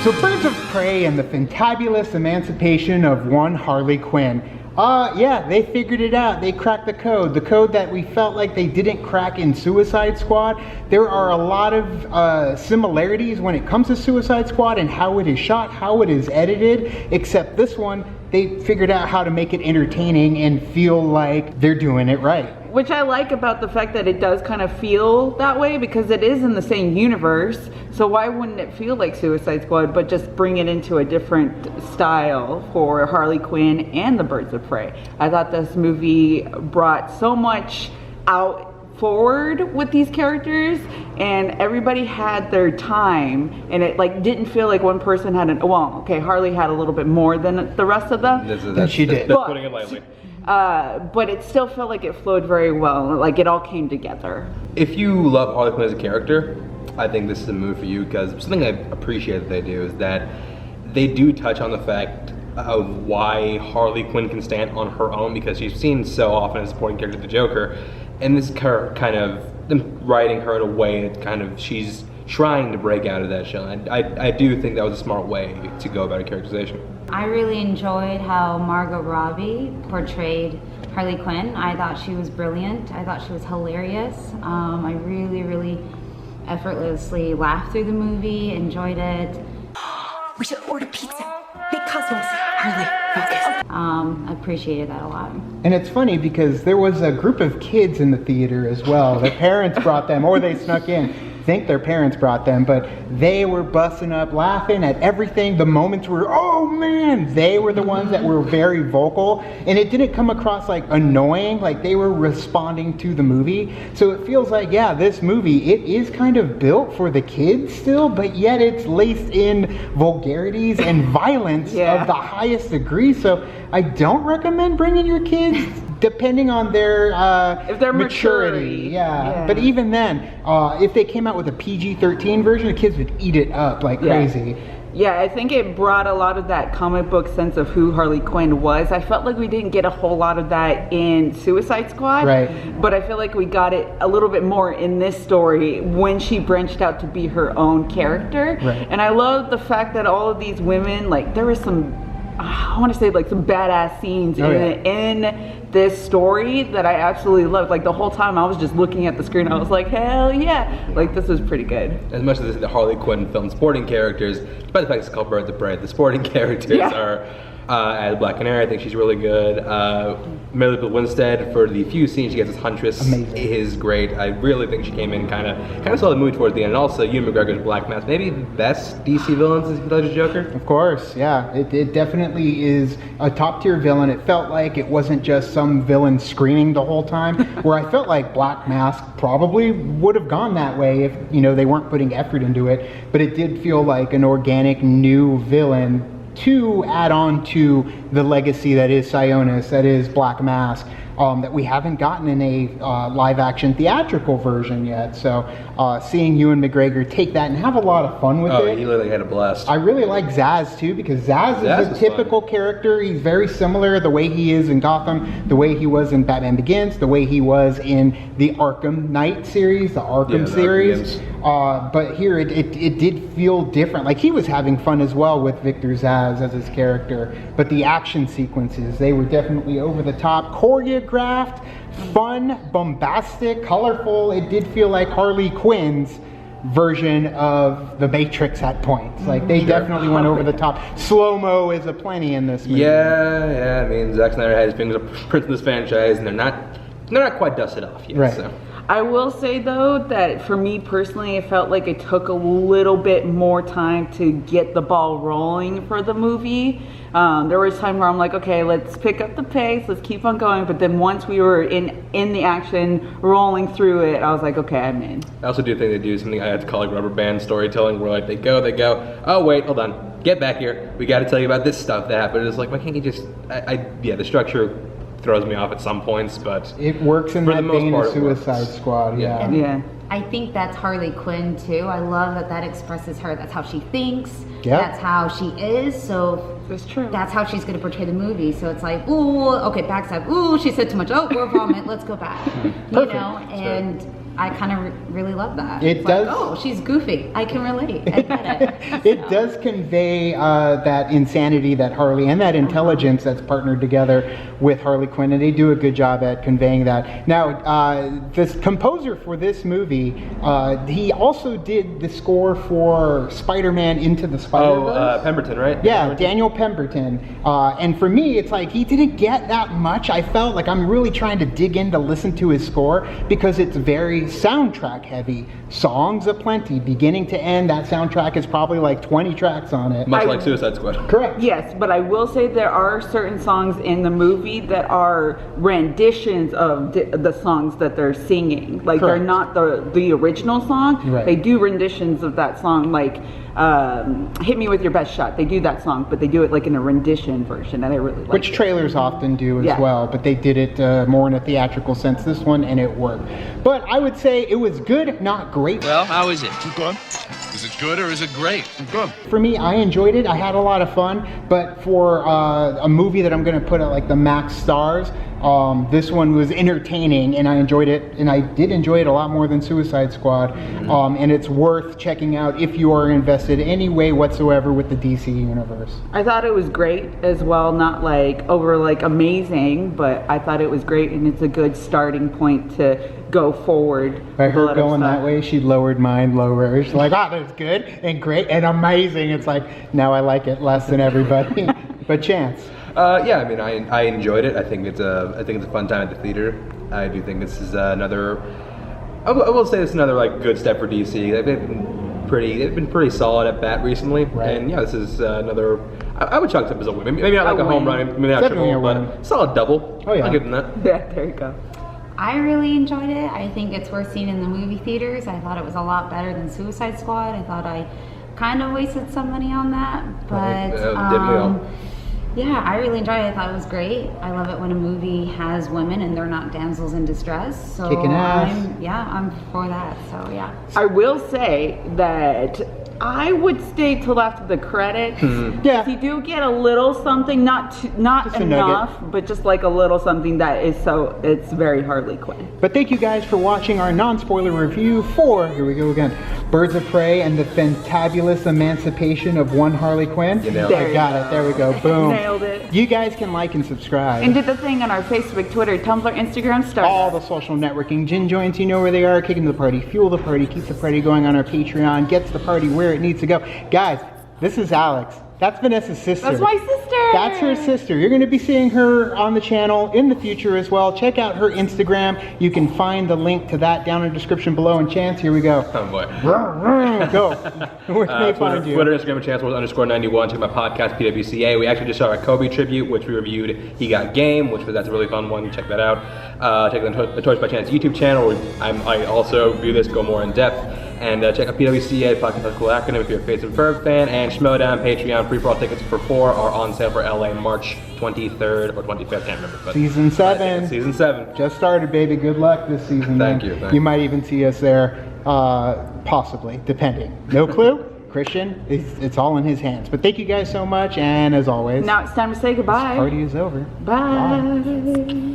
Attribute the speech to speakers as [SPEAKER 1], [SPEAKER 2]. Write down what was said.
[SPEAKER 1] So Birds of Prey and the fantabulous emancipation of one Harley Quinn. Yeah, they figured it out. They cracked the code that we felt like they didn't crack in Suicide Squad. There are a lot of similarities when it comes to Suicide Squad and how it is shot, how it is edited, except this one, they figured out how to make it entertaining and feel like they're doing it right.
[SPEAKER 2] Which I like about the fact that it does kind of feel that way because it is in the same universe. So why wouldn't it feel like Suicide Squad, but just bring it into a different style for Harley Quinn and the Birds of Prey? I thought this movie brought so much out forward with these characters, and everybody had their time, and it like didn't feel like one person had Harley had a little bit more than the rest of them.
[SPEAKER 1] That's she did.
[SPEAKER 3] That's putting it lightly.
[SPEAKER 2] But it still felt like it flowed very well, like it all came together.
[SPEAKER 3] If you love Harley Quinn as a character, I think this is a movie for you, because something I appreciate that they do is that they do touch on the fact of why Harley Quinn can stand on her own, because she's seen so often as a supporting character to the Joker, and this kind of them writing her in a way that kind of she's trying to break out of that shell. I do think that was a smart way to go about a characterization.
[SPEAKER 4] I really enjoyed how Margot Robbie portrayed Harley Quinn. I thought she was brilliant. I thought she was hilarious. I really effortlessly laughed through the movie, enjoyed it.
[SPEAKER 5] We should order pizza. Big Cosmos. Harley, focus.
[SPEAKER 4] I appreciated that a lot.
[SPEAKER 1] And it's funny because there was a group of kids in the theater as well. Their parents brought them, or they snuck in. I think their parents brought them, but they were busting up laughing at everything. The moments were, oh man, they were the ones that were very vocal, and it didn't come across like annoying, like they were responding to the movie. So it feels like, yeah, this movie, it is kind of built for the kids still, but yet it's laced in vulgarities and violence of the highest degree. So I don't recommend bringing your kids depending on their
[SPEAKER 2] if they're
[SPEAKER 1] maturity. Yeah. But even then, if they came out with a PG-13 version, the kids would eat it up like crazy.
[SPEAKER 2] Yeah, I think it brought a lot of that comic book sense of who Harley Quinn was. I felt like we didn't get a whole lot of that in Suicide Squad.
[SPEAKER 1] Right.
[SPEAKER 2] But I feel like we got it a little bit more in this story when she branched out to be her own character.
[SPEAKER 1] Right.
[SPEAKER 2] And I love the fact that all of these women, like there was some, I want to say like some badass scenes in this story that I absolutely loved. Like the whole time I was just looking at the screen, I was like, hell yeah, like this was pretty good.
[SPEAKER 3] As much as the Harley Quinn film sporting characters, despite the fact it's called Birds of Prey, the sporting characters are as Black Canary. I think she's really good. Mary Lou Winstead, for the few scenes she gets as Huntress, is great. I really think she came in kind of saw the movie towards the end. And also Ewan McGregor's Black Mask, maybe the best DC villains as Heath Joker.
[SPEAKER 1] Of course, yeah. It definitely is a top tier villain. It felt like it wasn't just some villain screaming the whole time, where I felt like Black Mask probably would have gone that way if they weren't putting effort into it. But it did feel like an organic new villain to add on to the legacy that is Sionis, that is Black Mask, that we haven't gotten in a live-action theatrical version yet. So seeing Ewan McGregor take that and have a lot of fun with it.
[SPEAKER 3] Oh, he literally had a blast.
[SPEAKER 1] I really like Zaz too, because Zaz is a typical character. He's very similar, the way he is in Gotham, the way he was in Batman Begins, the way he was in the Arkham Knight series, the Arkham series. But here it did feel different. Like he was having fun as well with Victor Zsasz as his character. But the action sequences, they were definitely over the top, choreographed, fun, bombastic, colorful. It did feel like Harley Quinn's version of The Matrix at points. Like they definitely went over the top. Slow-mo is aplenty in this movie.
[SPEAKER 3] Yeah. I mean, Zack Snyder had his fingerprints in this franchise, and they're not quite dusted off yet.
[SPEAKER 1] Right.
[SPEAKER 3] So.
[SPEAKER 2] I will say though that for me personally, it felt like it took a little bit more time to get the ball rolling for the movie. There was time where I'm like, okay, let's pick up the pace, let's keep on going. But then once we were in the action, rolling through it, I was like, okay, I'm in.
[SPEAKER 3] I also do think they do something I had to call like rubber band storytelling, where like they go, oh wait, hold on, get back here, we got to tell you about this stuff that happened. It's like, why can't you just? The structure throws me off at some points, but
[SPEAKER 1] it works in that vein of Suicide Squad.
[SPEAKER 4] Yeah. I think that's Harley Quinn too. I love that expresses her. That's how she thinks.
[SPEAKER 1] Yep.
[SPEAKER 4] That's how she is. So
[SPEAKER 2] it's true.
[SPEAKER 4] That's how she's going to portray the movie. So it's like, ooh, okay, backstab. Ooh, she said too much. Oh, we're vomit. Let's go back.
[SPEAKER 1] Perfect.
[SPEAKER 4] And I kind of really love that.
[SPEAKER 1] It
[SPEAKER 4] It's
[SPEAKER 1] does-
[SPEAKER 4] Like, oh, she's goofy. I can relate. I get it.
[SPEAKER 1] It does convey that insanity that Harley and that intelligence that's partnered together with Harley Quinn, and they do a good job at conveying that. Now, this composer for this movie, he also did the score for Spider-Man Into the Spider-Verse.
[SPEAKER 3] Pemberton, right?
[SPEAKER 1] Yeah, Daniel Pemberton. And for me, it's like he didn't get that much. I felt like I'm really trying to dig in to listen to his score because it's very soundtrack heavy. Songs aplenty, beginning to end. That soundtrack is probably like 20 tracks on it.
[SPEAKER 3] Much like Suicide Squad.
[SPEAKER 1] Correct.
[SPEAKER 2] Yes, but I will say there are certain songs in the movie that are renditions of the songs that they're singing. Like
[SPEAKER 1] Correct.
[SPEAKER 2] they're not the original song.
[SPEAKER 1] Right.
[SPEAKER 2] They do renditions of that song, like "Hit Me with Your Best Shot." They do that song, but they do it like in a rendition version, and I really like.
[SPEAKER 1] Which
[SPEAKER 2] it.
[SPEAKER 1] trailers often do as
[SPEAKER 2] Yeah.
[SPEAKER 1] well, but they did it more in a theatrical sense this one, and it worked. But I would say it was good, not great.
[SPEAKER 6] Well, how is it?
[SPEAKER 7] Good. Is it good or is it great? Good.
[SPEAKER 1] For me, I enjoyed it. I had a lot of fun, but for a movie that I'm going to put at like the max stars, this one was entertaining, and I enjoyed it, and I did enjoy it a lot more than Suicide Squad. And it's worth checking out if you are invested any way whatsoever with the DC universe.
[SPEAKER 2] I thought it was great as well, not like over like amazing, but I thought it was great, and it's a good starting point to go forward.
[SPEAKER 1] By
[SPEAKER 2] with a
[SPEAKER 1] her
[SPEAKER 2] lot of
[SPEAKER 1] going
[SPEAKER 2] stuff.
[SPEAKER 1] that way, she lowered mine lower. She's like, "Ah, that's good and great and amazing." It's like, now I like it less than everybody. But Chance.
[SPEAKER 3] Yeah, I mean, I enjoyed it. I think it's a fun time at the theater. I do think this is another. I will say this is another like good step for DC. They've been pretty solid at bat recently,
[SPEAKER 1] Right.
[SPEAKER 3] and yeah, this is another. I would chalk it up as a win. Maybe not like a home
[SPEAKER 2] win.
[SPEAKER 3] run, maybe not
[SPEAKER 1] Definitely
[SPEAKER 3] triple,
[SPEAKER 1] a
[SPEAKER 3] but
[SPEAKER 1] win.
[SPEAKER 3] solid double.
[SPEAKER 1] Oh, yeah.
[SPEAKER 3] I'll give them that.
[SPEAKER 2] Yeah, there you go.
[SPEAKER 4] I really enjoyed it. I think it's worth seeing in the movie theaters. I thought it was a lot better than Suicide Squad. I thought I kind of wasted some money on that,
[SPEAKER 3] Right.
[SPEAKER 4] but
[SPEAKER 3] Didn't we all?
[SPEAKER 4] yeah, I really enjoyed it. I thought it was great. I love it when a movie has women and they're not damsels in distress. So
[SPEAKER 1] Kicking ass.
[SPEAKER 4] I'm for that. So yeah.
[SPEAKER 2] I will say that I would stay till after the credits.
[SPEAKER 1] Yeah.
[SPEAKER 2] You do get a little something, not
[SPEAKER 1] Just a
[SPEAKER 2] enough, but just like a little something that is it's very Harley Quinn.
[SPEAKER 1] But thank you guys for watching our non-spoiler review for, here we go again, Birds of Prey and the Fantabulous Emancipation of One Harley Quinn.
[SPEAKER 3] You nailed
[SPEAKER 2] it.
[SPEAKER 1] I got it. There we go. Boom.
[SPEAKER 2] Nailed it.
[SPEAKER 1] You guys can like and subscribe.
[SPEAKER 2] And did the thing on our Facebook, Twitter, Tumblr, Instagram, start.
[SPEAKER 1] All the social networking gin joints, you know where they are. Kicking the party, fuel the party, keep the party going on our Patreon, gets the party where it needs to go. Guys, this is Alex. That's Vanessa's sister.
[SPEAKER 2] That's my sister.
[SPEAKER 1] That's her sister. You're going to be seeing her on the channel in the future as well. Check out her Instagram. You can find the link to that down in the description below. And Chance, here we go.
[SPEAKER 3] Oh boy.
[SPEAKER 1] Go. Where can they find you?
[SPEAKER 3] Twitter, Instagram, and Chancellor_91. Check my podcast, PWCA. We actually just saw our Kobe tribute, which we reviewed. He Got Game, that's a really fun one. Check that out. Check out the Toys by Chance YouTube channel, where I also review this, go more in depth. And check out PWCA, Podcast Cool Acronym, if you're a Face and Verb fan. And Schmodown, Patreon, free-for-all tickets for 4 are on sale for LA March 23rd or 25th, can't remember. But
[SPEAKER 1] Season 7.
[SPEAKER 3] Season 7.
[SPEAKER 1] Just started, baby. Good luck this season.
[SPEAKER 3] Thank
[SPEAKER 1] man.
[SPEAKER 3] you, thank
[SPEAKER 1] You
[SPEAKER 3] you.
[SPEAKER 1] might even see us there, possibly, depending. No clue. Christian, it's all in his hands. But thank you guys so much, and as always,
[SPEAKER 2] Now it's time to say goodbye.
[SPEAKER 1] party is over.
[SPEAKER 2] Bye.